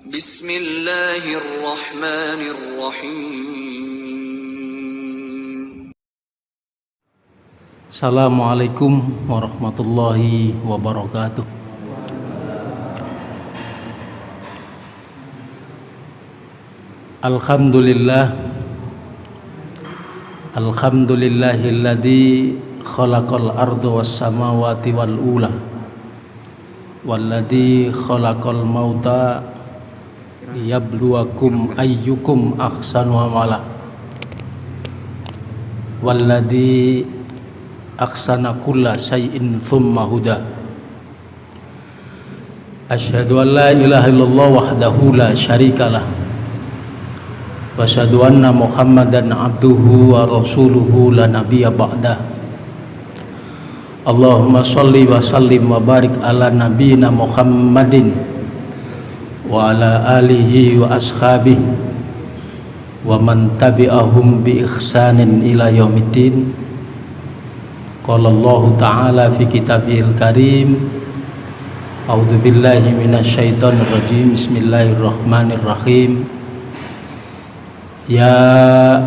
Bismillahirrahmanirrahim. Assalamualaikum warahmatullahi wabarakatuh. Alhamdulillahilladzi khalaqal arda was samawati wal ula walladzi khalaqal mauta liyabluwakum ayyukum ahsanu amala walladzi ahsana kulla syai'in thumma huda. Asyhadu an la ilaha illallah wahdahu la syarikalah wa asyhadu anna Muhammadan abduhu wa rasuluhu la nabiyya ba'dah. Allahumma sholli wa sallim wa barik ala nabiyyina Muhammadin wa ala alihi wa ashabihi wa man tabi'ahum bi ihsanin ila yaumiddin. Qala Allah ta'ala fi kitabihil karim, a'udzu billahi minasyaitonir rajim, bismillahirrahmanirrahim. Ya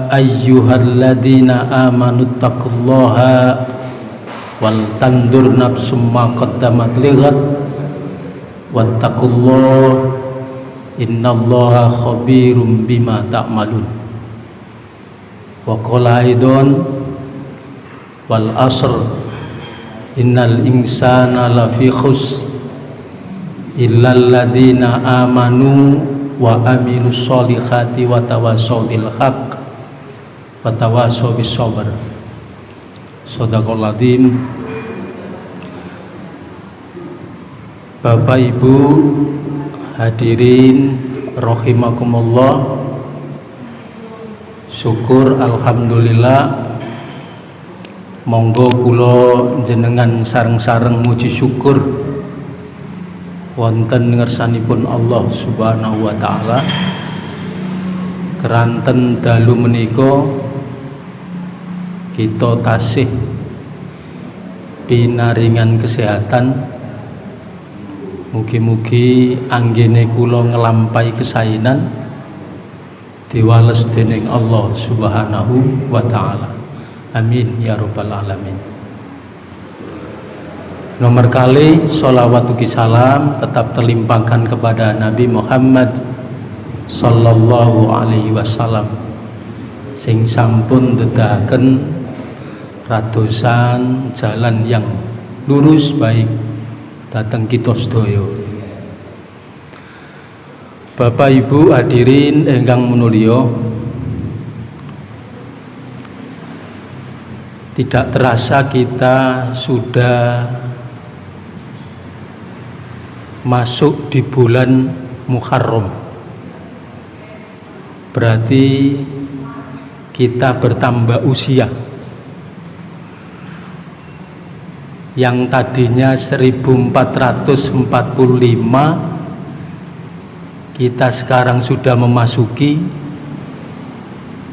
ayyuhalladzina amanu taqullaha wal tandur nafsum ma qaddamat lighad wattaqullaha innallaha khabirum bima ta'malun. Wa qala aidan wal asr innal insana lafi khusr illal ladzina amanu wa amilus solihati wa tawasaw bil haqq wa tawasaw bis sabr. Shadaqallahul adzim. Bapak Ibu hadirin rahimakumullah, syukur alhamdulillah. Monggo kula jenengan sareng-sareng muji syukur wonten ngersanipun Allah Subhanahu wa taala. Keranten dalu menika kita tasih pinaringan kesehatan. Mugi-mugi anggene kula ngelampahi kesainan diwales dening Allah Subhanahu wa taala. Amin ya rabbal alamin. Nomor kali sholawat ugi salam tetap terlimpahkan kepada Nabi Muhammad sallallahu alaihi wasallam sing sampun dedaken radosan jalan yang lurus baik dateng kita sedaya. Bapak Ibu hadirin ingkang minulya, tidak terasa kita sudah masuk di bulan Muharram. Berarti kita bertambah usia. Yang tadinya 1445, kita sekarang sudah memasuki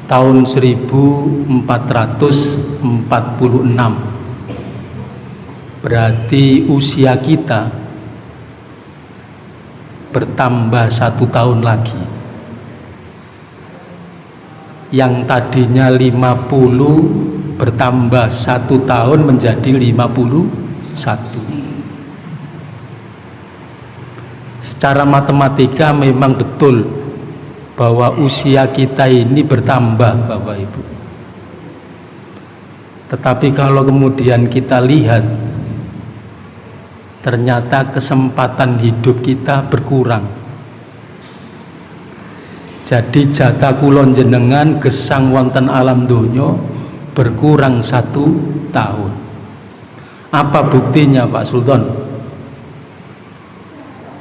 tahun 1446. Berarti usia kita bertambah 1 tahun lagi. Yang tadinya 50 bertambah 1 tahun menjadi 51. Secara matematika memang betul bahwa usia kita ini bertambah, Bapak Ibu. Tetapi kalau kemudian kita lihat, ternyata kesempatan hidup kita berkurang. Jadi jatah kulon jenengan gesang wonten alam donya berkurang 1 tahun. Apa buktinya Pak Sultan?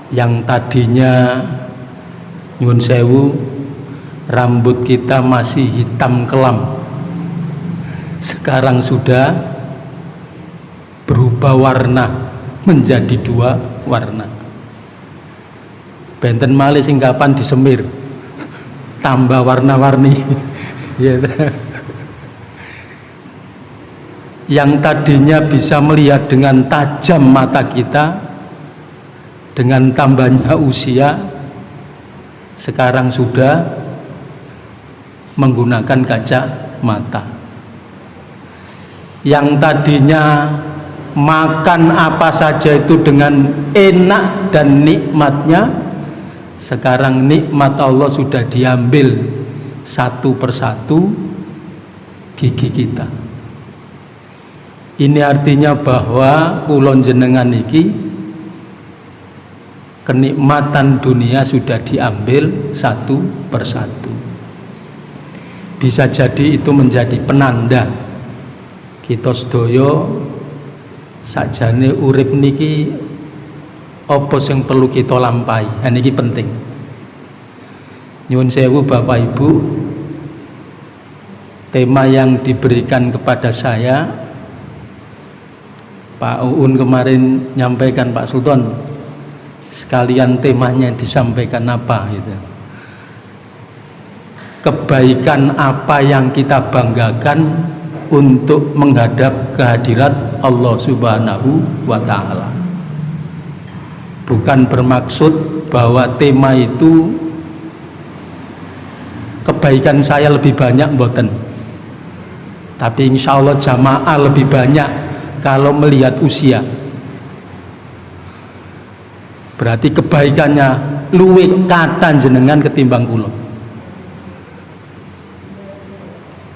Yang tadinya nyun sewu rambut kita masih hitam kelam, sekarang sudah berubah warna menjadi 2 warna. Benten malih sing kapan disemir tambah warna-warni. Yang tadinya bisa melihat dengan tajam mata kita, dengan tambahnya usia sekarang sudah menggunakan kaca mata. Yang tadinya makan apa saja itu dengan enak dan nikmatnya, sekarang nikmat Allah sudah diambil satu persatu gigi kita. Ini artinya bahwa kulon jenengan iki kenikmatan dunia sudah diambil satu persatu. Bisa jadi itu menjadi penanda kita sedaya sakjane urip niki apa sing perlu kita lampahi. Niki penting. Nyuwun sewu Bapak Ibu, tema yang diberikan kepada saya, Pak Uun kemarin nyampaikan, Pak Sultan sekalian temanya disampaikan apa gitu. Kebaikan apa yang kita banggakan untuk menghadap kehadirat Allah Subhanahu wa Ta'ala. Bukan bermaksud bahwa tema itu kebaikan saya lebih banyak, mboten. Tapi insya Allah jamaah lebih banyak kalau melihat usia. Berarti kebaikannya luwih kata jenengan ketimbang kula.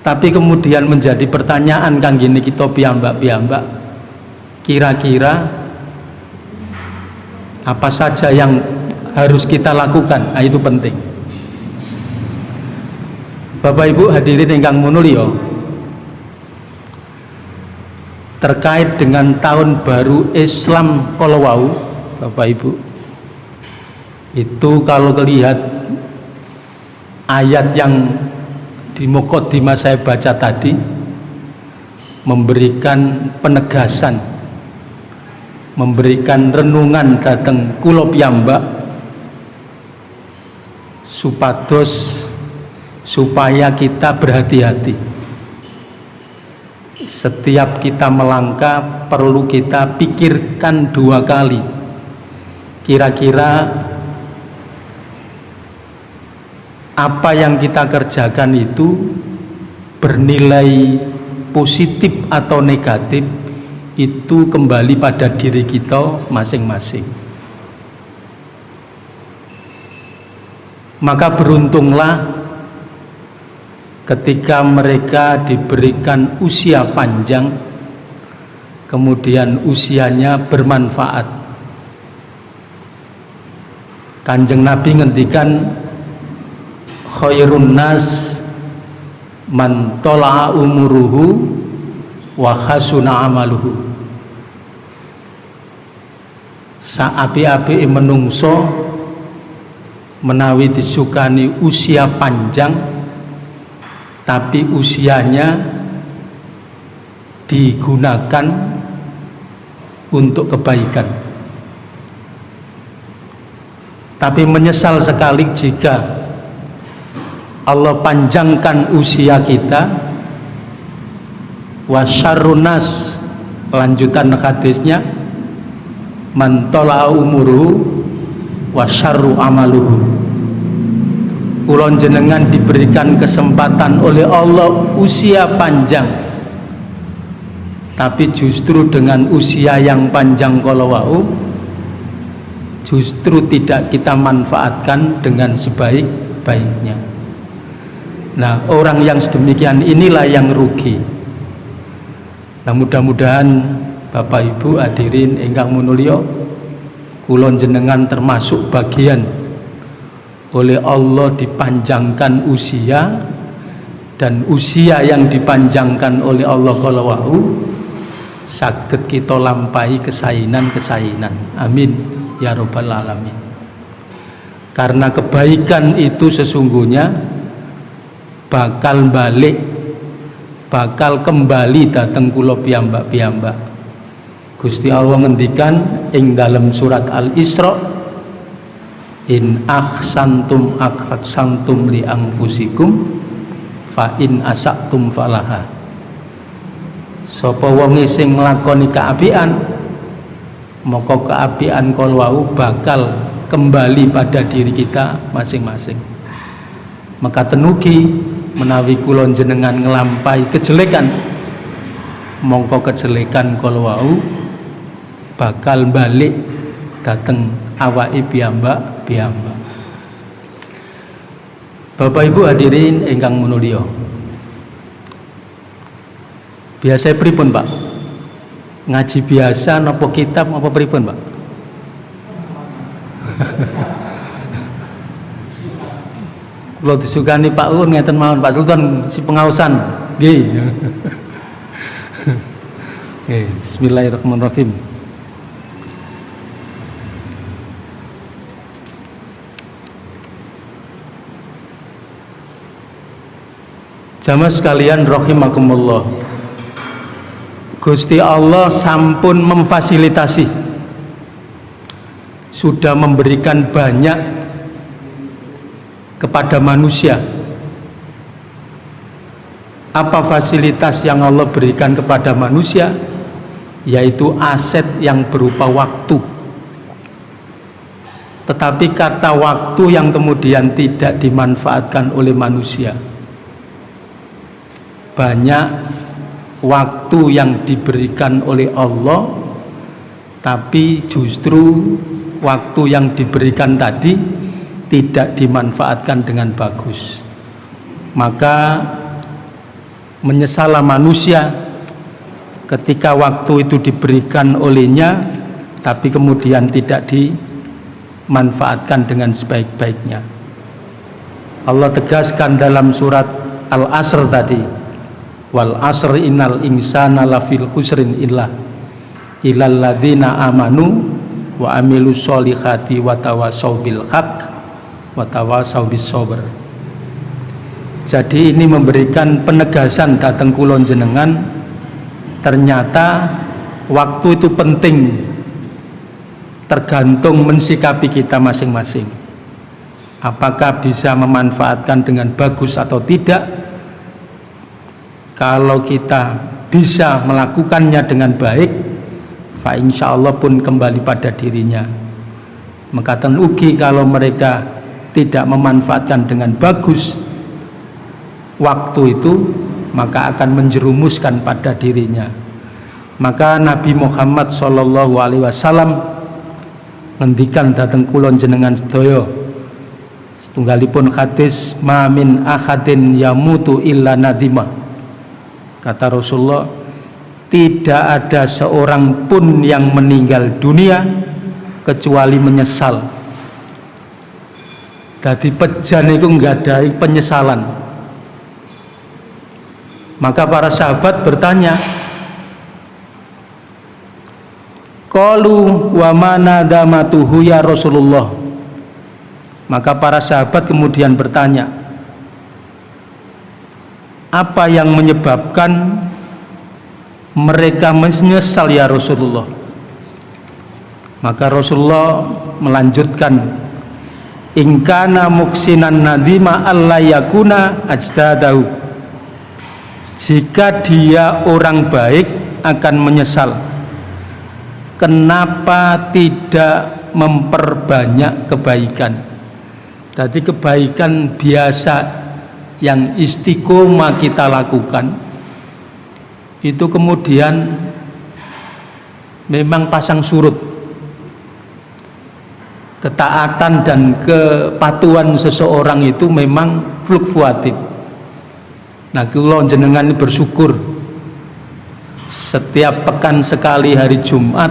Tapi kemudian menjadi pertanyaan kang gini kita piyambak-piyambak, kira-kira apa saja yang harus kita lakukan? Nah, itu penting. Bapak Ibu hadirin ingkang munulya, terkait dengan tahun baru Islam kala wau, Bapak Ibu, itu kalau lihat ayat yang di Muqaddimah saya baca tadi memberikan penegasan, memberikan renungan dateng kula piyambak supados supaya kita berhati-hati. Setiap kita melangkah perlu kita pikirkan dua kali, kira-kira apa yang kita kerjakan itu bernilai positif atau negatif, itu kembali pada diri kita masing-masing. Maka beruntunglah ketika mereka diberikan usia panjang, kemudian usianya bermanfaat. Kanjeng Nabi ngendikan, khairun nas man tola'a umuruhu wa khasuna amaluhu. Saapi-api menungso menawi disukani usia panjang tapi usianya digunakan untuk kebaikan. Tapi menyesal sekali jika Allah panjangkan usia kita. Wa syarrun nas, lanjutan hadisnya, man tola'a umuruhu wa syarru amaluhu. Kulon jenengan diberikan kesempatan oleh Allah usia panjang, tapi justru dengan usia yang panjang kalau wau justru tidak kita manfaatkan dengan sebaik-baiknya. Nah, orang yang sedemikian inilah yang rugi. Nah, mudah-mudahan Bapak Ibu hadirin ingkang munulya, kulon jenengan termasuk bagian oleh Allah dipanjangkan usia, dan usia yang dipanjangkan oleh Allah kala wau saged kita lampahi kesainan-kesainan. Amin ya rabbal alamin. Karena kebaikan itu sesungguhnya bakal balik, bakal kembali dateng kula piyambak-piyambak. Gusti Allah ngendikan ing dalam surat Al-Isra, in ahsantum ahsantum li anfusikum fa in asaktum falaha. Sapa wong sing nglakoni kaapian, maka kaapian kala wau bakal kembali pada diri kita masing-masing. Maka tenugi menawi kula jenengan nglampahi kejelekan, mongko kejelekan kala wau bakal balik dateng awake piyambak. Bapak Ibu hadirin ingkang minulya. Biasa pripun, Pak? Ngaji biasa napa kitab napa pripun, Pak? Kalau disukani Pak Un ngeten mawon, Pak Sultan si pengawasan. Nggih. Bismillahirrahmanirrahim. Jamaah sekalian rahimakumullah. Gusti Allah sampun memfasilitasi, sudah memberikan banyak kepada manusia. Apa fasilitas yang Allah berikan kepada manusia? Yaitu aset yang berupa waktu. Tetapi kata waktu yang kemudian tidak dimanfaatkan oleh manusia. Banyak waktu yang diberikan oleh Allah, tapi justru waktu yang diberikan tadi tidak dimanfaatkan dengan bagus. Maka menyesallah manusia ketika waktu itu diberikan olehnya tapi kemudian tidak dimanfaatkan dengan sebaik-baiknya. Allah tegaskan dalam surat Al-Asr tadi, wal asr innal insana lafil khusrin illal ladzina amanu wa amilus solihati wa tawassaw bil haqq wa tawassaw bis sabr. Jadi ini memberikan penegasan dateng kula jenengan, ternyata waktu itu penting, tergantung mensikapi kita masing-masing. Apakah bisa memanfaatkan dengan bagus atau tidak? Kalau kita bisa melakukannya dengan baik, fa insyaallah pun kembali pada dirinya. Maka tenugi kalau mereka tidak memanfaatkan dengan bagus waktu itu, maka akan menjerumuskan pada dirinya. Maka Nabi Muhammad SAW ngendikan dateng kula jenengan sedaya, setunggalipun hadis, ma min ahadin yamutu illa nadimah. Kata Rasulullah, tidak ada seorang pun yang meninggal dunia kecuali menyesal. Dadi pejan itu enggak ada penyesalan. Maka para sahabat bertanya, qalu wa mana damatuhu ya Rasulullah. Maka para sahabat kemudian bertanya, apa yang menyebabkan mereka menyesal ya Rasulullah? Maka Rasulullah melanjutkan, in kana muksinan nadima alla yakuna ajdadahu. Jika dia orang baik akan menyesal, kenapa tidak memperbanyak kebaikan? Jadi kebaikan biasa yang istiqomah kita lakukan itu kemudian memang pasang surut. Ketaatan dan kepatuhan seseorang itu memang fluktuatif. Nah, kula jenengan bersyukur setiap pekan sekali hari Jumat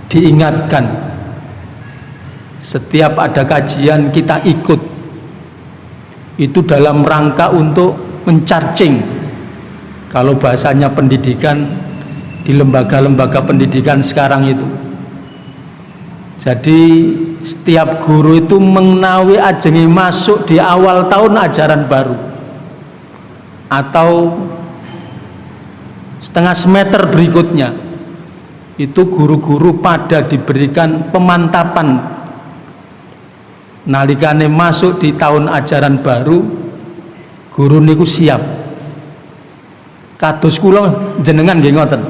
diingatkan, setiap ada kajian kita ikut. Itu dalam rangka untuk mencarcing, kalau bahasanya pendidikan di lembaga-lembaga pendidikan sekarang itu. Jadi setiap guru itu menawi ajengi masuk di awal tahun ajaran baru atau setengah semester berikutnya, itu guru-guru pada diberikan pemantapan. Nalikane masuk di tahun ajaran baru, guru niku siap. Kados kula jenengan nggih ngoten.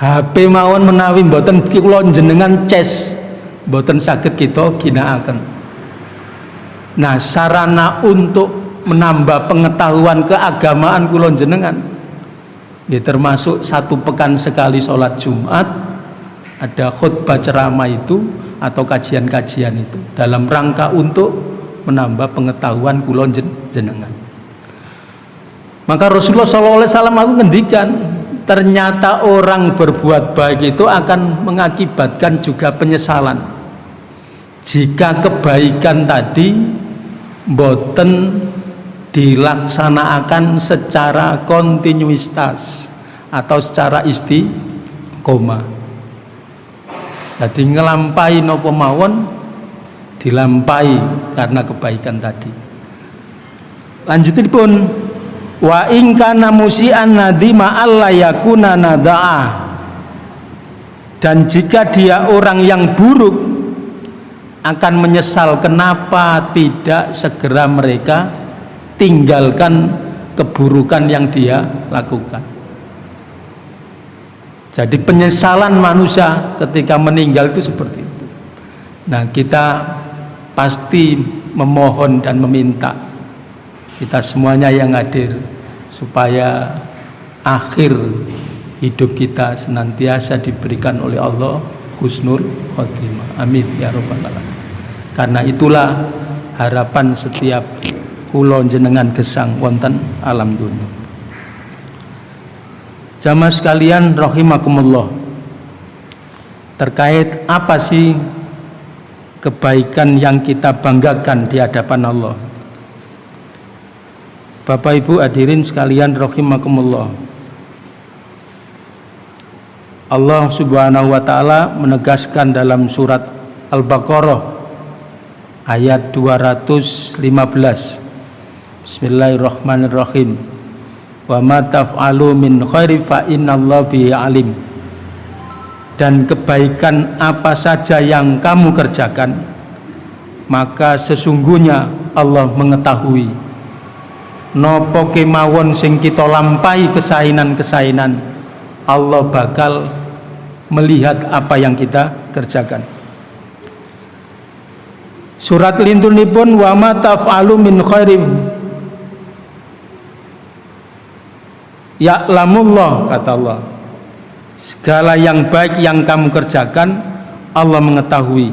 HP mawon menawi mboten kula jenengan ces mboten saged kita ginakaken. Nah, sarana untuk menambah pengetahuan keagamaan kula jenengan ya termasuk 1 pekan sekali sholat Jumat ada khutbah ceramah itu atau kajian-kajian itu dalam rangka untuk menambah pengetahuan kula jenengan. Maka Rasulullah SAW aku ngendikan ternyata orang berbuat baik itu akan mengakibatkan juga penyesalan jika kebaikan tadi boten dilaksanakan secara kontinuitas atau secara istiqomah. Jadi ngelampai nopo mawon dilampai karena kebaikan tadi. Lanjutin pun wa in kana musian nadima alla yakuna nadaa, dan jika dia orang yang buruk akan menyesal kenapa tidak segera mereka tinggalkan keburukan yang dia lakukan. Jadi penyesalan manusia ketika meninggal itu seperti itu. Nah, kita pasti memohon dan meminta kita semuanya yang hadir supaya akhir hidup kita senantiasa diberikan oleh Allah husnul khotimah. Amin ya rabbal alamin. Karena itulah harapan setiap kula jenengan gesang wonten alam dunya. Jamaah sekalian rahimakumullah, terkait apa sih kebaikan yang kita banggakan di hadapan Allah? Bapak Ibu hadirin sekalian rahimakumullah, Allah Subhanahu wa taala menegaskan dalam surat Al-Baqarah ayat 215, Bismillahirrahmanirrahim. Wa ma taf'alu min khairi fa innallaha bihi alim. Dan kebaikan apa saja yang kamu kerjakan, maka sesungguhnya Allah mengetahui. Nopo kemawon sing kita lampahi kesainan-kesainan, Allah bakal melihat apa yang kita kerjakan. Surat lintunipun wa ma taf'alu min khairi ya'lamullah, kata Allah, segala yang baik yang kamu kerjakan Allah mengetahui.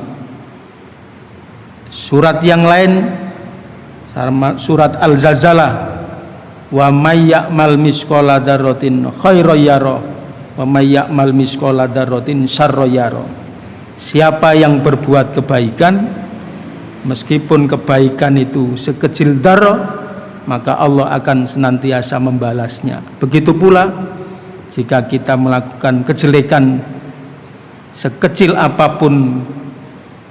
Surat yang lain surat Al-Zalzalah, wa may ya'mal misqala dzarratin khairan yara wa may ya'mal misqala dzarratin syarran yara. Siapa yang berbuat kebaikan meskipun kebaikan itu sekecil dzarrah, maka Allah akan senantiasa membalasnya. Begitu pula jika kita melakukan kejelekan sekecil apapun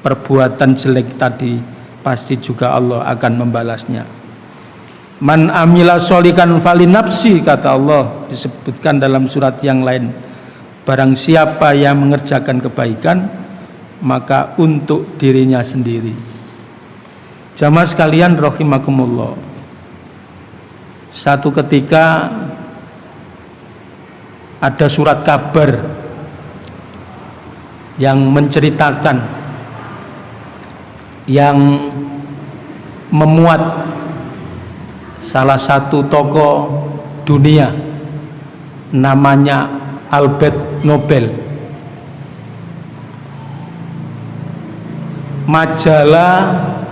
perbuatan jelek tadi, pasti juga Allah akan membalasnya. Man amila sholikan falinafsi, kata Allah, disebutkan dalam surat yang lain. Barang siapa yang mengerjakan kebaikan, maka untuk dirinya sendiri. Jamaah sekalian rahimakumullah, satu ketika ada surat kabar yang menceritakan, yang memuat salah satu tokoh dunia namanya Albert Nobel. Majalah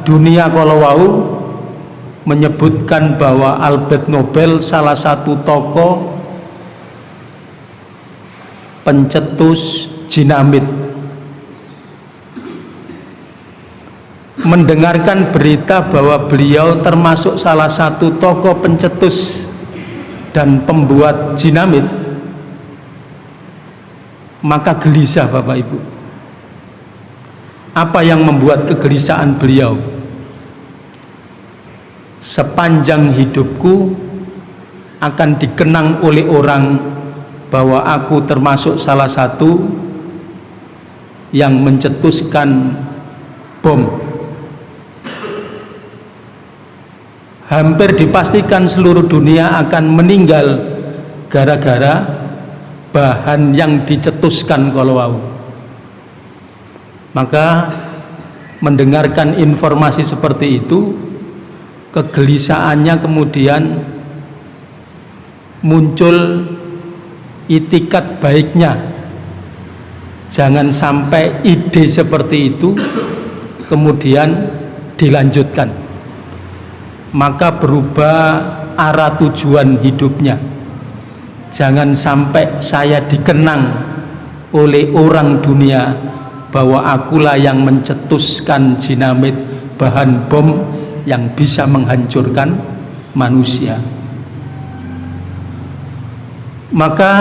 Dunia Kolowau menyebutkan bahwa Albert Nobel salah satu tokoh pencetus dinamit. Mendengarkan berita bahwa beliau termasuk salah satu tokoh pencetus dan pembuat dinamit, maka gelisah Bapak Ibu. Apa yang membuat kegelisahan beliau? Sepanjang hidupku akan dikenang oleh orang bahwa aku termasuk salah satu yang mencetuskan bom. Hampir dipastikan seluruh dunia akan meninggal gara-gara bahan yang dicetuskan kalau maka mendengarkan informasi seperti itu, kegelisahannya kemudian muncul itikat baiknya. Jangan sampai ide seperti itu kemudian dilanjutkan, maka berubah arah tujuan hidupnya. Jangan sampai saya dikenang oleh orang dunia bahwa akulah yang mencetuskan dinamit, bahan bom yang bisa menghancurkan manusia. Maka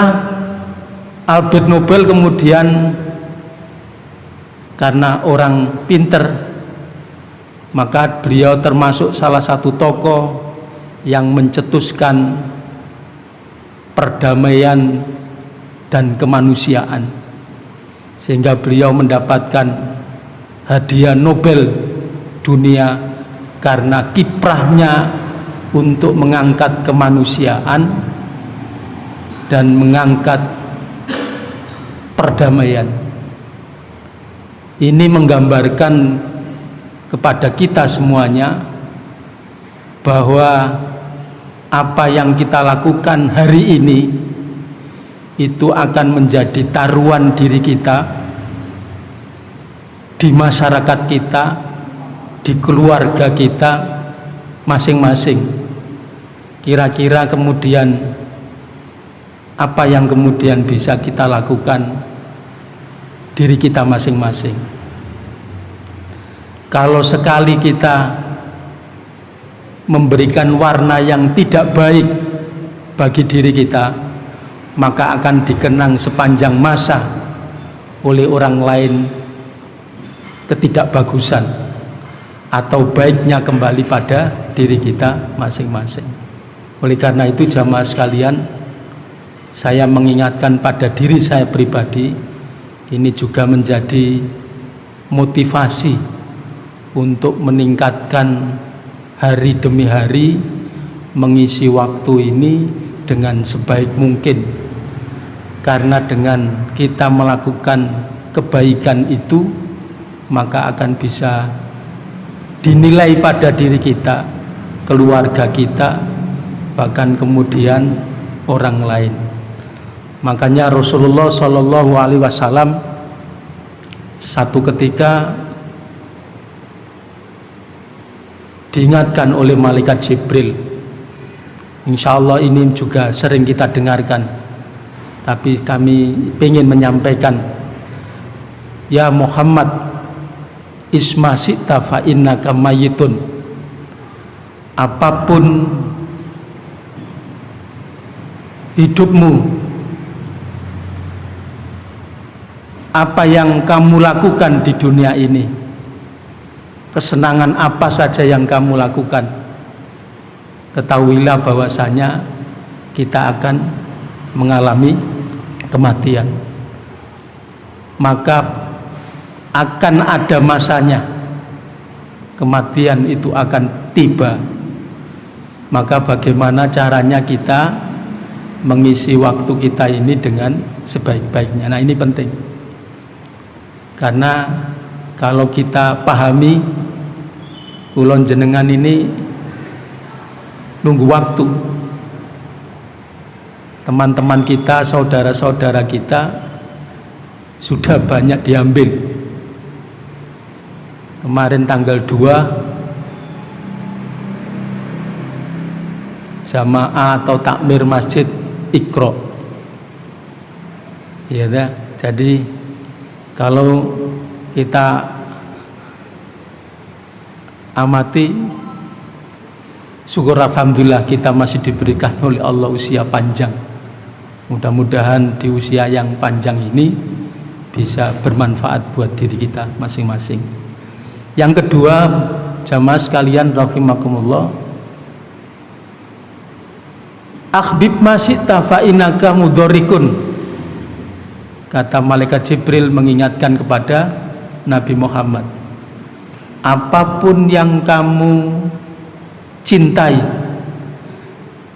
Albert Nobel kemudian, karena orang pinter, maka beliau termasuk salah satu tokoh yang mencetuskan perdamaian dan kemanusiaan, sehingga beliau mendapatkan hadiah Nobel dunia karena kiprahnya untuk mengangkat kemanusiaan dan mengangkat perdamaian. Ini menggambarkan kepada kita semuanya bahwa apa yang kita lakukan hari ini itu akan menjadi taruhan diri kita di masyarakat kita, di keluarga kita masing-masing. Kira-kira kemudian apa yang kemudian bisa kita lakukan diri kita masing-masing. Kalau sekali kita memberikan warna yang tidak baik bagi diri kita, maka akan dikenang sepanjang masa oleh orang lain ketidakbagusan atau baiknya kembali pada diri kita masing-masing. Oleh karena itu jamaah sekalian, saya mengingatkan pada diri saya pribadi, ini juga menjadi motivasi untuk meningkatkan hari demi hari, mengisi waktu ini dengan sebaik mungkin. Karena dengan kita melakukan kebaikan itu, maka akan bisa dinilai pada diri kita, keluarga kita, bahkan kemudian orang lain. Makanya Rasulullah Shallallahu Alaihi Wasallam satu ketika diingatkan oleh malaikat Jibril. Insya Allah ini juga sering kita dengarkan, tapi kami ingin menyampaikan, ya Muhammad, isma syi'ta fa innaka mayyitun. Apapun hidupmu, apa yang kamu lakukan di dunia ini, kesenangan apa saja yang kamu lakukan, ketahuilah bahwasanya kita akan mengalami kematian. Maka akan ada masanya kematian itu akan tiba. Maka bagaimana caranya kita mengisi waktu kita ini dengan sebaik-baiknya. Nah, ini penting, karena kalau kita pahami, kulon jenengan ini nunggu waktu. Teman-teman kita, saudara-saudara kita sudah banyak diambil. Kemarin tanggal 2 jamaah atau takmir masjid Iqra. Ya, jadi kalau kita amati, syukur alhamdulillah kita masih diberikan oleh Allah usia panjang. Mudah-mudahan di usia yang panjang ini bisa bermanfaat buat diri kita masing-masing. Yang kedua, jamaah sekalian rahimakumullah, akhbib ma syi'ta fa innaka mudharrikun. Kata malaikat Jibril mengingatkan kepada Nabi Muhammad, apapun yang kamu cintai,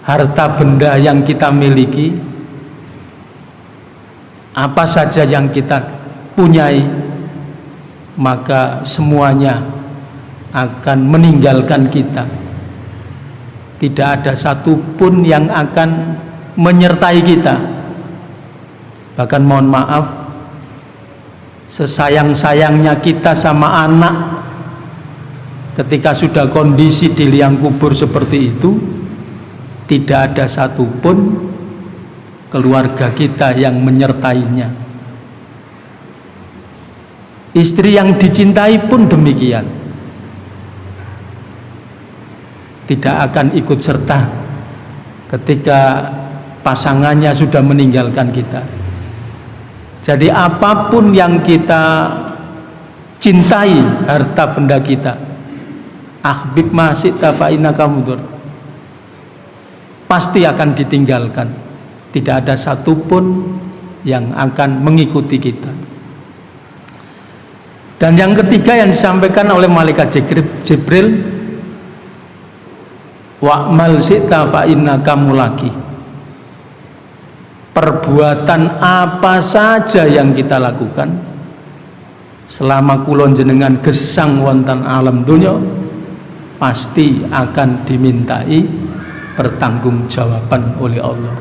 harta benda yang kita miliki, apa saja yang kita punyai, maka semuanya akan meninggalkan kita. Tidak ada satupun yang akan menyertai kita. Bahkan mohon maaf, sesayang-sayangnya kita sama anak, ketika sudah kondisi di liang kubur seperti itu, tidak ada satupun keluarga kita yang menyertainya. Istri yang dicintai pun demikian, tidak akan ikut serta ketika pasangannya sudah meninggalkan kita. Jadi apapun yang kita cintai, harta benda kita, ahbib ma syi'ta fa innaka mudur, pasti akan ditinggalkan. Tidak ada satupun yang akan mengikuti kita. Dan yang ketiga yang disampaikan oleh malaikat Jibril, wa'mal syi'ta fa innaka mulaqi. Perbuatan apa saja yang kita lakukan selama kulon jenengan gesang wonten alam dunya, pasti akan dimintai pertanggungjawaban oleh Allah.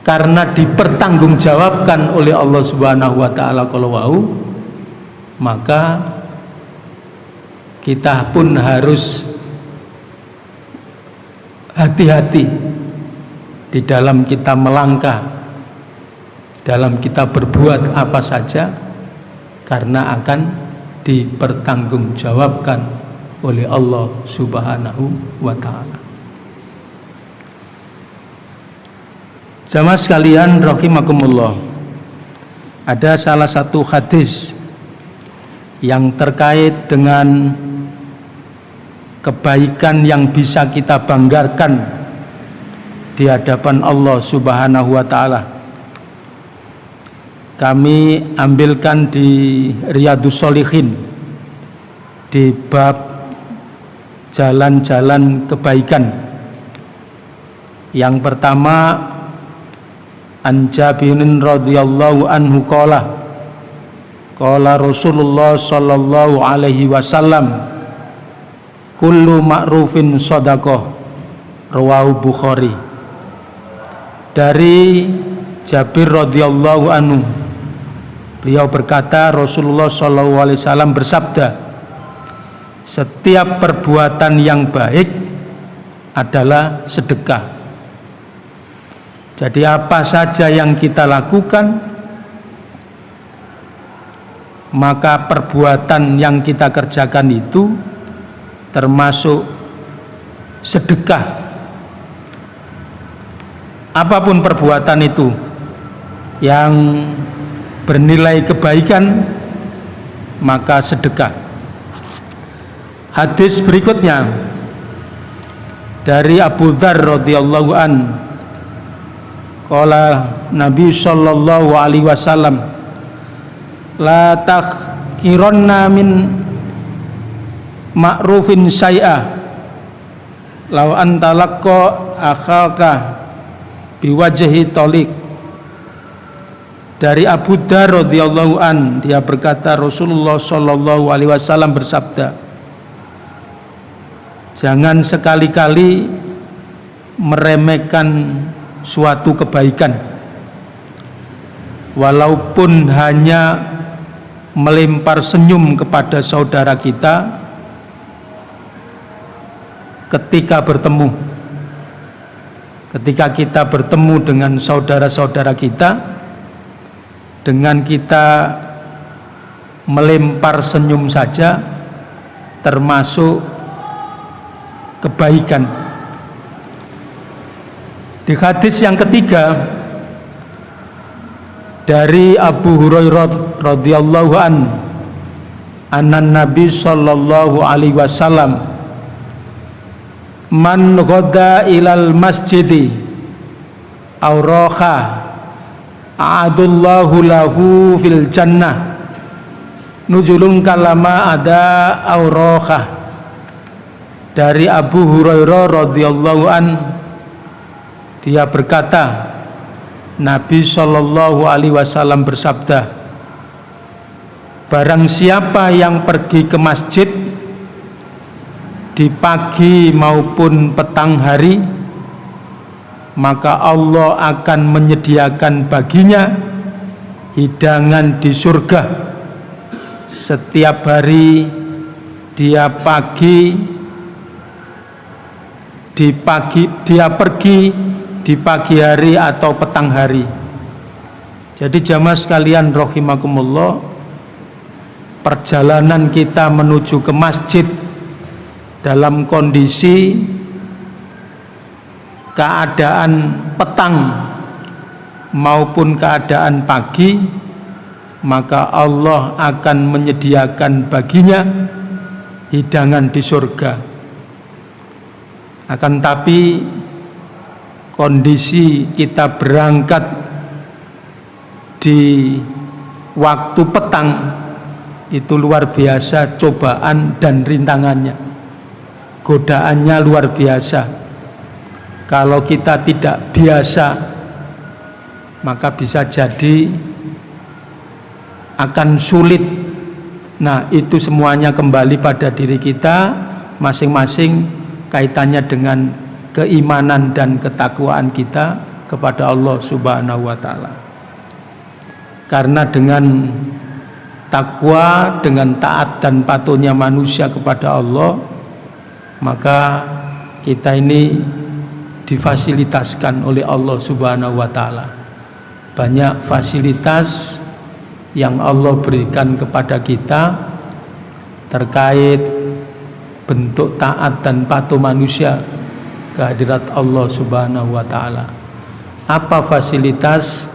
Karena dipertanggungjawabkan oleh Allah Subhanahu wa taala kalau wau, maka kita pun harus hati-hati di dalam kita melangkah, dalam kita berbuat apa saja, karena akan dipertanggungjawabkan oleh Allah Subhanahu wa taala. Jamaah sekalian rahimakumullah, ada salah satu hadis yang terkait dengan kebaikan yang bisa kita banggakan di hadapan Allah Subhanahu wa taala. Kami ambilkan di Riyadhus Shalihin di bab jalan-jalan kebaikan. Yang pertama, an Jabirin radhiyallahu anhu qala Rasulullah sallallahu alaihi wasallam, kullu ma'rufin shadaqah, rawahu Bukhari. Dari Jabir radhiyallahu anhu, beliau berkata, Rasulullah sallallahu alaihi wasallam bersabda, setiap perbuatan yang baik adalah sedekah. Jadi apa saja yang kita lakukan, maka perbuatan yang kita kerjakan itu termasuk sedekah. Apapun perbuatan itu yang bernilai kebaikan, maka sedekah. Hadis berikutnya dari Abu Dzar radhiyallahu an, qala Nabi sallallahu alaihi wasallam, la takhironna min ma'rufin syai'a law anta laqqa akhaka biwajhi taliq. Dari Abu Dzar radhiyallahu an, dia berkata, Rasulullah sallallahu alaihi wasallam bersabda, jangan sekali-kali meremehkan suatu kebaikan, walaupun hanya melempar senyum kepada saudara kita ketika bertemu. Ketika kita bertemu dengan saudara-saudara kita, dengan kita melempar senyum saja termasuk kebaikan. Di hadis yang ketiga dari Abu Hurairah radhiyallahu an, anna Nabi sallallahu alaihi wasallam, man ghada ilal masjidi aw raha a'adullahu lahu fil jannah nuzulun kalama ada aw raha. Dari Abu Hurairah radhiyallahu an, dia berkata, Nabi Shallallahu Alaihi Wasallam bersabda, barang siapa yang pergi ke masjid di pagi maupun petang hari, maka Allah akan menyediakan baginya hidangan di surga. Setiap hari dia pergi di pagi hari atau petang hari. Jadi jamaah sekalian rahimakumullah, perjalanan kita menuju ke masjid dalam kondisi keadaan petang maupun keadaan pagi, maka Allah akan menyediakan baginya hidangan di surga. Akan tapi kondisi kita berangkat di waktu petang itu luar biasa cobaan dan rintangannya, godaannya luar biasa. Kalau kita tidak biasa, maka bisa jadi akan sulit. Nah, itu semuanya kembali pada diri kita masing-masing, kaitannya dengan keimanan dan ketakwaan kita kepada Allah Subhanahu wa taala. Karena dengan takwa, dengan taat dan patuhnya manusia kepada Allah, maka kita ini difasilitaskan oleh Allah Subhanahu wa taala. Banyak fasilitas yang Allah berikan kepada kita terkait bentuk taat dan patuh manusia kehadirat Allah Subhanahu wa taala. Apa fasilitas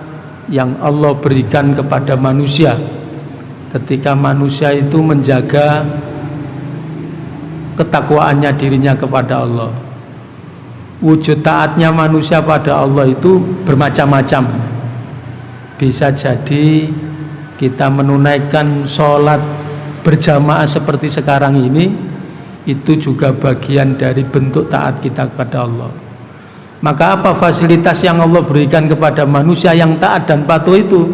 yang Allah berikan kepada manusia ketika manusia itu menjaga ketakwaannya dirinya kepada Allah? Wujud taatnya manusia pada Allah itu bermacam-macam. Bisa jadi kita menunaikan sholat berjamaah seperti sekarang ini, itu juga bagian dari bentuk taat kita kepada Allah. Maka apa fasilitas yang Allah berikan kepada manusia yang taat dan patuh itu?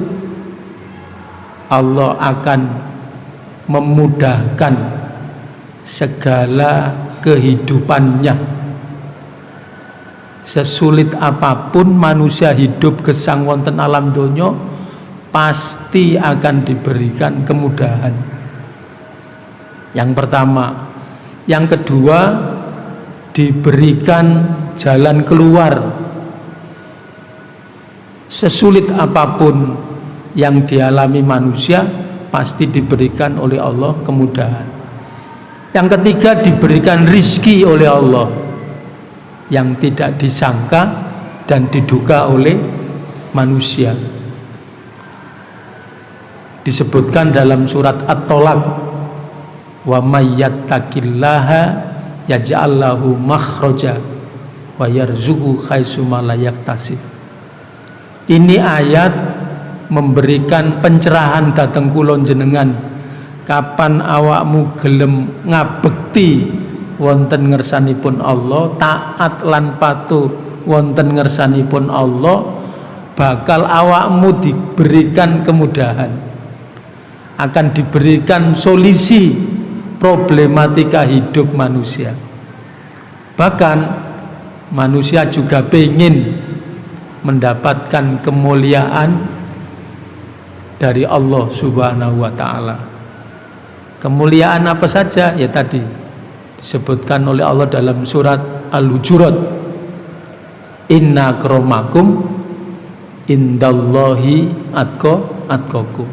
Allah akan memudahkan segala kehidupannya. Sesulit apapun manusia hidup gesang wonten alam donya, pasti akan diberikan kemudahan. Yang pertama. Yang kedua, diberikan jalan keluar. Sesulit apapun yang dialami manusia, pasti diberikan oleh Allah kemudahan. Yang ketiga, diberikan rizki oleh Allah yang tidak disangka dan diduga oleh manusia. Disebutkan dalam surat At-Tolaq, wa may yattaqillaha yaj'al lahu makhraja wa yarzuqhu haitsu la yahtasib. Ini ayat memberikan pencerahan dhateng kula jenengan, kapan awakmu gelem ngabekti wonten ngersanipun Allah, taat lan patuh wonten ngersanipun Allah, bakal awakmu diberikan kemudahan, akan diberikan solusi problematika hidup manusia. Bahkan manusia juga ingin mendapatkan kemuliaan dari Allah Subhanahu wa taala. Kemuliaan apa saja? Ya tadi disebutkan oleh Allah dalam surat Al-Hujurat, inna akramakum indallahi atqakum.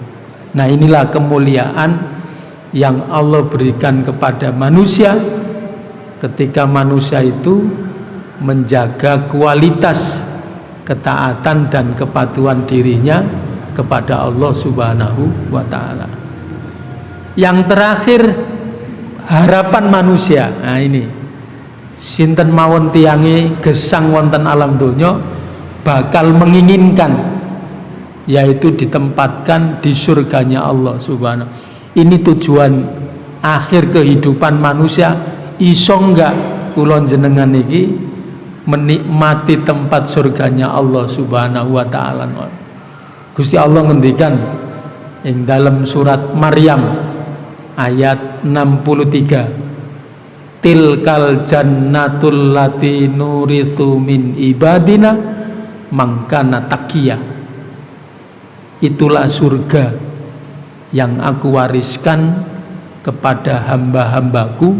Nah, inilah kemuliaan yang Allah berikan kepada manusia ketika manusia itu menjaga kualitas ketaatan dan kepatuhan dirinya kepada Allah Subhanahu wa taala. Yang terakhir, harapan manusia. Nah, ini sinten mawon tiyange gesang wonten alam donya bakal menginginkan, yaitu ditempatkan di surganya Allah Subhanahu. Ini tujuan akhir kehidupan manusia. Iso enggak kula jenengan iki menikmati tempat surganya Allah Subhanahu wa taala. Gusti Allah ngendikan ing dalam surat Maryam ayat 63, tilkal jannatul lati nurithu min ibadina mangkana taqiyah. Itulah surga yang aku wariskan kepada hamba-hambaku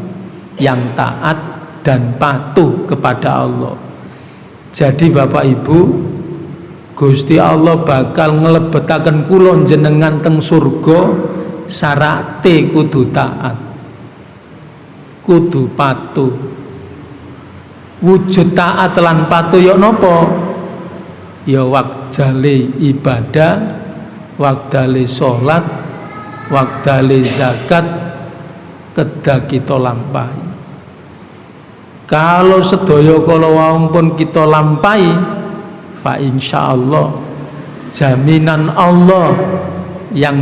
yang taat dan patuh kepada Allah. Jadi Bapak Ibu, Gusti Allah bakal ngelebetaken kula jenengan teng surga syarate kudu taat, kudu patuh. Wujud taat lan patuh ya napa? Ya waktale ibadah, waktale salat, waktale zakat kedah kita lampahi. Kalau sedaya kala wau kita lampahi, fa insyaallah jaminan Allah yang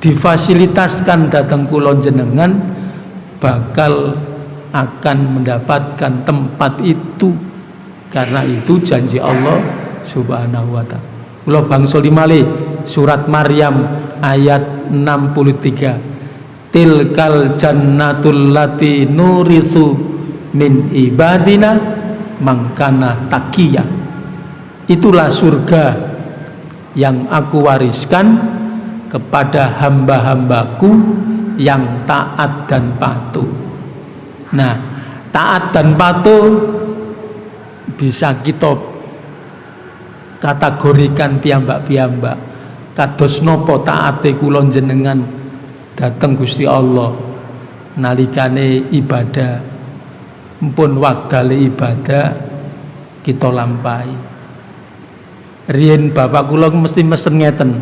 difasilitaskan datang kula jenengan bakal akan mendapatkan tempat itu, karena itu janji Allah Subhanahu wa taala. Kula bangsuli malih surat Maryam ayat 63, tilkal jannatul lati nurithu min ibadina mangkana taqiyah. Itulah surga yang aku wariskan kepada hamba-hambaku yang taat dan patuh. Nah, taat dan patuh bisa kita kategorikan piyambak-piyambak. Kados napa taate kula jenengan dateng Gusti Allah nalikane ibadah, mpun waktale ibadah kita lampahi. Riyen bapak kula mesti mesen ngeten,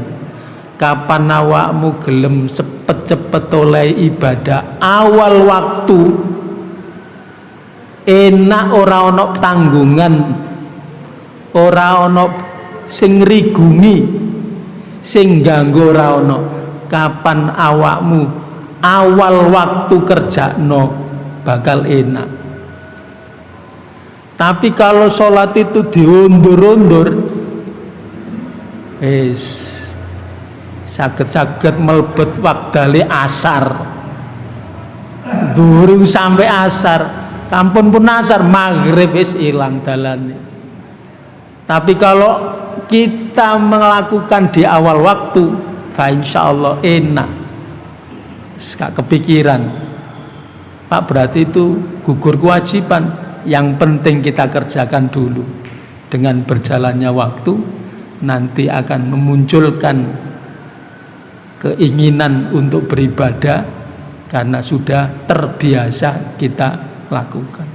kapan awakmu gelem cepet-cepet oleh ibadah awal waktu, enak ora ana tanggungan, ora ana sing ngrigungi, sing ganggu ora ana. Kapan awakmu awal waktu kerjakno bakal enak. Tapi kalau sholat itu diundur-undur, saged-saged melebet waktale asar, durung sampai asar, kampun pun asar, maghrib wis ilang dalane. Tapi kalau kita melakukan di awal waktu, fa insyaallah enak. Gak kepikiran, Pak, berarti itu gugur kewajiban. Yang penting kita kerjakan dulu. Dengan berjalannya waktu nanti akan memunculkan keinginan untuk beribadah karena sudah terbiasa kita lakukan.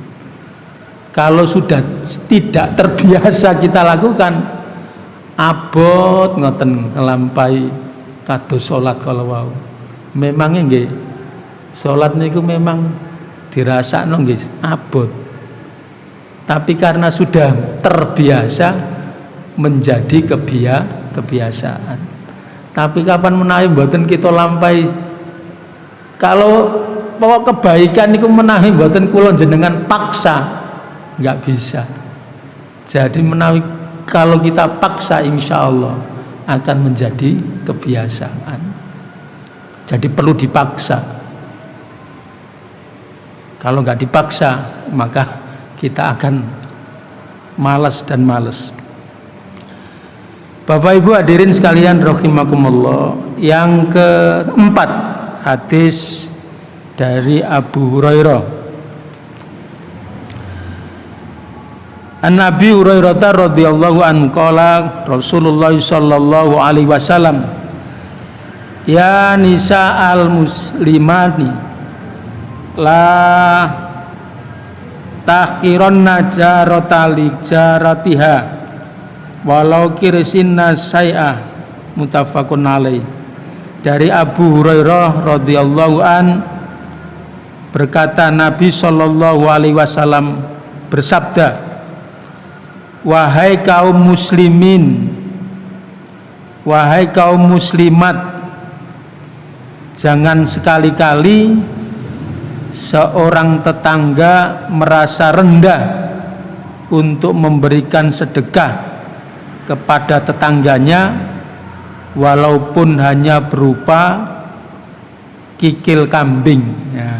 Kalau sudah tidak terbiasa kita lakukan, abot ngoten ngelampahi kados salat kalau wau. Memangnya nggih salat niku memang dirasakno nggih abot. Tapi karena sudah terbiasa menjadi kebiasaan. Tapi kapan menawi mboten kita lampahi, kalau pokok kebaikan niku menawi mboten kula jenengan paksa, nggak bisa. Jadi menawi kalau kita paksa, insya Allah akan menjadi kebiasaan. Jadi perlu dipaksa. Kalau nggak dipaksa, maka kita akan malas dan malas. Bapak Ibu hadirin sekalian rahimakumullah, yang keempat hadis dari Abu Hurairah. An Nabi Hurairah radhiyallahu anhu qala Rasulullah sallallahu alaihi wasallam, ya nisa al muslimani la tahqironna jarata li jaratiha walau kirsinna say'ah, muttafaqun alaih. Dari Abu Hurairah radhiyallahu an berkata, Nabi sallallahu alaihi wasallam bersabda, wahai kaum muslimin, wahai kaum muslimat, jangan sekali-kali seorang tetangga merasa rendah untuk memberikan sedekah kepada tetangganya walaupun hanya berupa kikil kambing ya.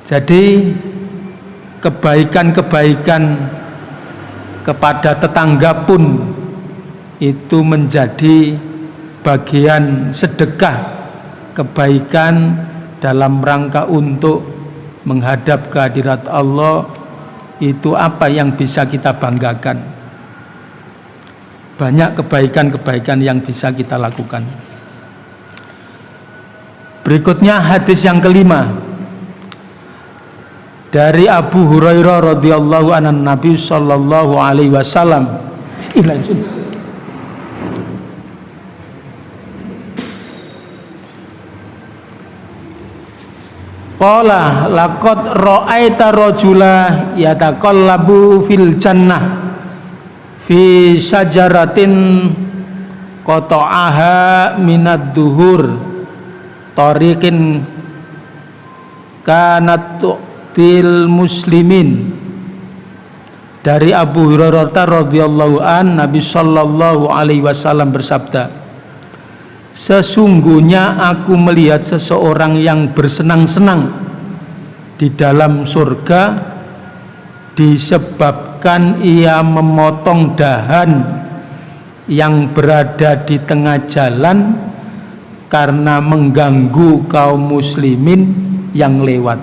Jadi kebaikan-kebaikan kepada tetangga pun itu menjadi bagian sedekah kebaikan dalam rangka untuk menghadap kehadirat Allah. Itu apa yang bisa kita banggakan. Banyak kebaikan-kebaikan yang bisa kita lakukan. Berikutnya hadis yang kelima dari Abu Hurairah radhiyallahu anhu, Nabi sallallahu alaihi wasallam qala laqad ra'aita rajula yataqallabu fil jannah fi syajaratin qata'aha minad duhur tariqin kanat tu'til muslimin. Dari Abu Hurairah radhiyallahu an, Nabi sallallahu alaihi wasallam bersabda, sesungguhnya aku melihat seseorang yang bersenang-senang di dalam surga disebabkan ia memotong dahan yang berada di tengah jalan karena mengganggu kaum muslimin yang lewat.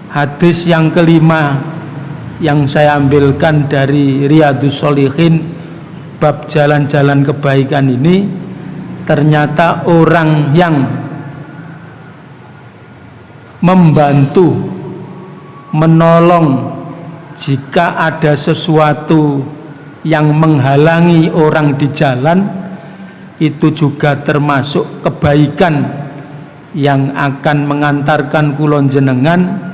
Hadis yang kelima yang saya ambilkan dari Riyadhus Shalihin bab jalan-jalan kebaikan ini, ternyata orang yang membantu, menolong jika ada sesuatu yang menghalangi orang di jalan, itu juga termasuk kebaikan yang akan mengantarkan kulon jenengan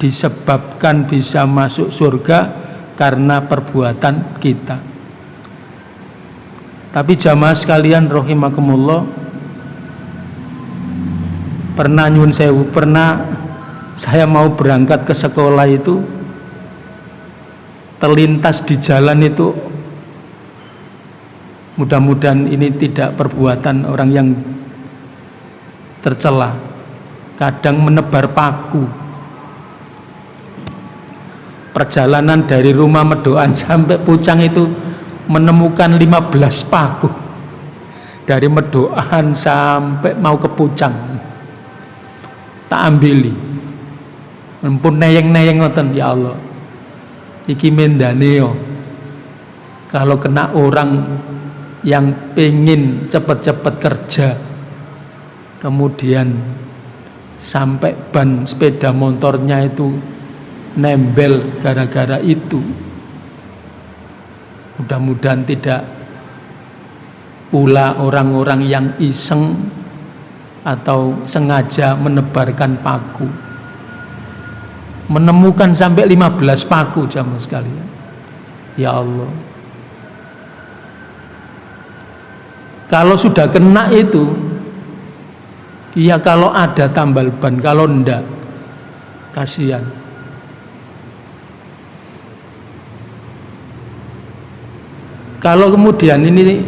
disebabkan bisa masuk surga karena perbuatan kita. Tapi jamaah sekalian rahimakumullah, pernah nyun sewu, pernah saya mau berangkat ke sekolah itu terlintas di jalan itu, mudah-mudahan ini tidak perbuatan orang yang tercela, kadang menebar paku. Perjalanan dari rumah Medoan sampai Pucang itu menemukan 15 paku dari Medoan sampai mau ke Pucang. Tak ambili, mumpun neyeng-neyeng ngoten, ya Allah, iki mendaneo kalau kena orang yang pengen cepet-cepet kerja kemudian sampai ban sepeda motornya itu nembel gara-gara itu. Mudah-mudahan tidak pula orang-orang yang iseng atau sengaja menebarkan paku. Menemukan sampai 15 paku jamaah sekalian. Ya Allah. Kalau sudah kena itu, iya kalau ada tambal ban, kalau enggak kasihan. Kalau kemudian ini,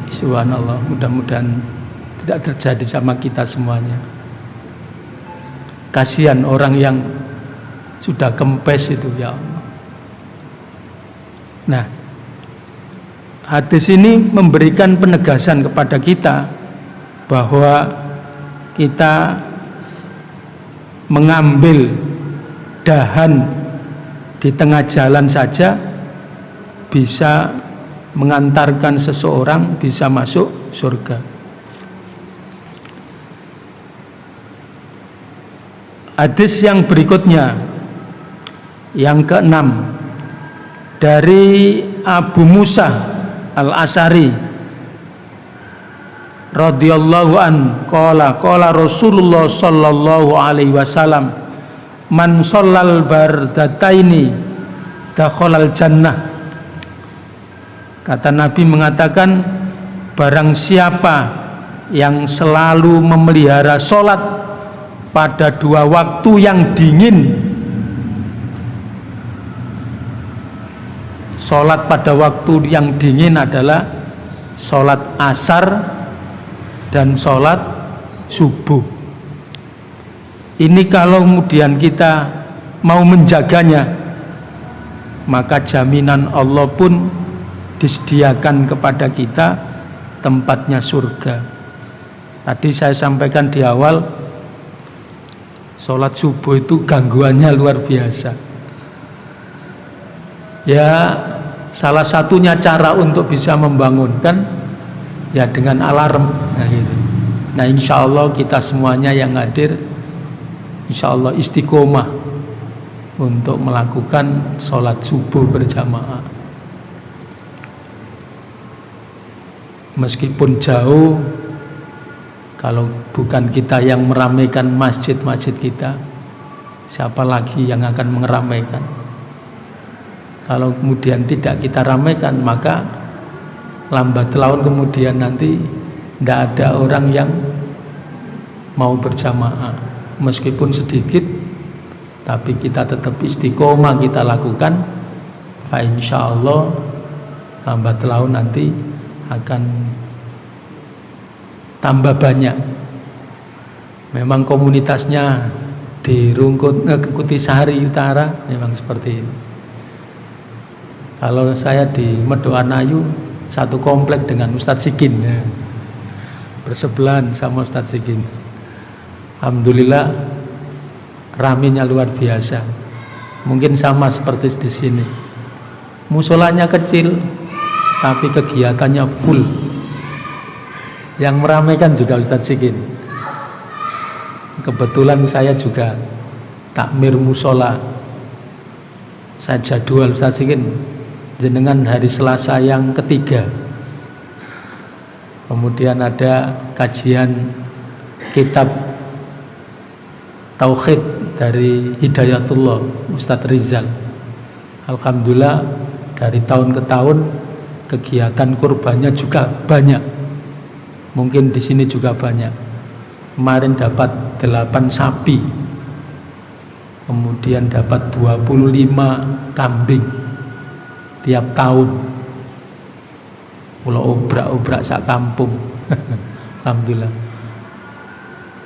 subhanallah, mudah-mudahan tidak terjadi sama kita semuanya. Kasihan orang yang sudah kempes itu, ya Allah. Nah, hadis ini memberikan penegasan kepada kita bahwa kita mengambil dahan di tengah jalan saja bisa mengantarkan seseorang bisa masuk surga. Hadis yang berikutnya, yang keenam, dari Abu Musa Al-Asy'ari radhiyallahu an, qala Rasulullah sallallahu alaihi wasallam, man shallal bardataini dakhalal jannah. Kata Nabi mengatakan, barang siapa yang selalu memelihara sholat pada dua waktu yang dingin, sholat pada waktu yang dingin adalah sholat asar dan sholat subuh. Ini kalau kemudian kita mau menjaganya, maka jaminan Allah pun disediakan kepada kita tempatnya surga. Tadi saya sampaikan di awal, sholat subuh itu gangguannya luar biasa. Ya, salah satunya cara untuk bisa membangunkan ya dengan alarm. Nah, gitu. Nah, insya Allah kita semuanya yang hadir, insya Allah istiqomah untuk melakukan sholat subuh berjamaah. Meskipun jauh, kalau bukan kita yang meramaikan masjid-masjid kita, siapa lagi yang akan meramaikan? Kalau kemudian tidak kita ramaikan, maka lambat laun kemudian nanti tidak ada orang yang mau berjamaah. Meskipun sedikit, tapi kita tetap istiqomah kita lakukan, fa insya Allah lambat laun nanti akan tambah banyak. Memang komunitasnya di Kutisari Utara memang seperti ini. Kalau saya di Medoan Ayu satu komplek dengan Ustadz Sikin ya. Bersebelahan sama Ustadz Sikin. Alhamdulillah ramenya luar biasa. Mungkin sama seperti di sini. Musolanya kecil tapi kegiatannya full. Yang meramaikan juga Ustadz Sikin. Kebetulan saya juga takmir musola. Saya jadwal Ustadz Sikin jenengan hari Selasa yang ketiga. Kemudian ada kajian kitab Tauhid dari Hidayatullah Ustadz Rizal. Alhamdulillah dari tahun ke tahun kegiatan kurbannya juga banyak. Mungkin di sini juga banyak. Kemarin dapat 8 sapi. Kemudian dapat 25 kambing tiap tahun. Kalau obrak-obrak sak kampung. Alhamdulillah.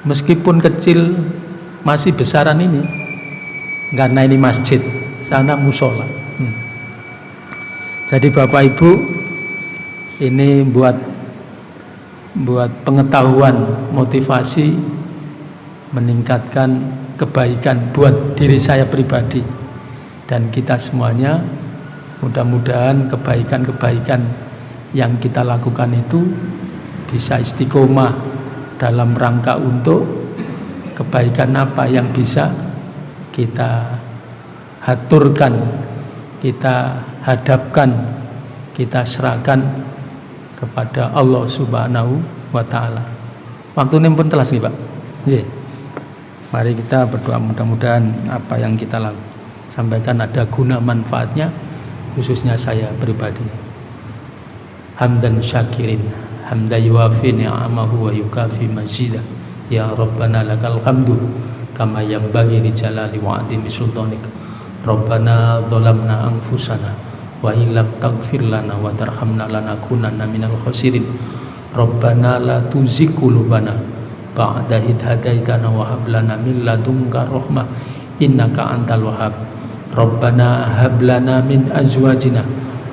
Meskipun kecil masih besaran ini. Karena ini masjid, sana musola. Jadi Bapak Ibu, ini buat pengetahuan, motivasi, meningkatkan kebaikan buat diri saya pribadi dan kita semuanya. Mudah-mudahan kebaikan-kebaikan yang kita lakukan itu bisa istiqomah dalam rangka untuk kebaikan apa yang bisa kita haturkan, kita hadapkan, kita serahkan kepada Allah Subhanahu wa Ta'ala. Waktu ini pun telas nih Pak. Mari kita berdoa, mudah-mudahan apa yang kita sampaikan ada guna manfaatnya, khususnya saya pribadi. Hamdan syakirin, hamda yuwafi ni'amahu wa yukafi mazidah. Ya Rabbana lakal hamdu kama yanbaghi li jalali wa adimi sultanik. Rabbana dhalamna anfusana wa illam taghfir lana wa tarhamna lanakunanna minal khasirin. Rabbana la tuzigh qulubana ba'da idh hadaitana wa hab lana min ladunka rahmah innaka antal wahhab. Rabbana hab lana min azwajina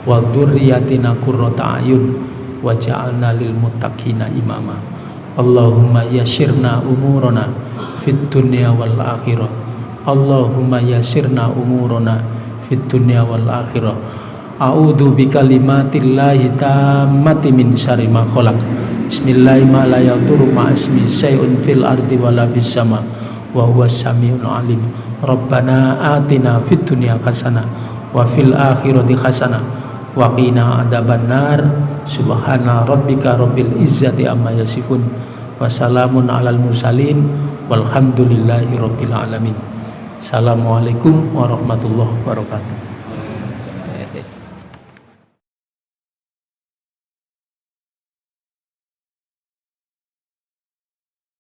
wa dzurriyyatina qurrata a'yun waj'alna lil muttaqina imama. Allahumma yassirna umurana fid dunya wal akhirah. Allahumma yassirna umurana fid dunya wal akhirah. A'udzu bikalimatillahi tammati min syarri ma khalaq. Bismillahirrahmanirrahim. Ma'asmi syai'un fil ardi wala fis sama wa huwas samiul alim. Rabbana atina fid dunya hasanah wa fil akhirati hasanah wa qina adzabannar. Subhana rabbika rabbil izzati amma yasifun wa salamun alal mursalin walhamdulillahi rabbil alamin. Assalamualaikum warahmatullahi wabarakatuh.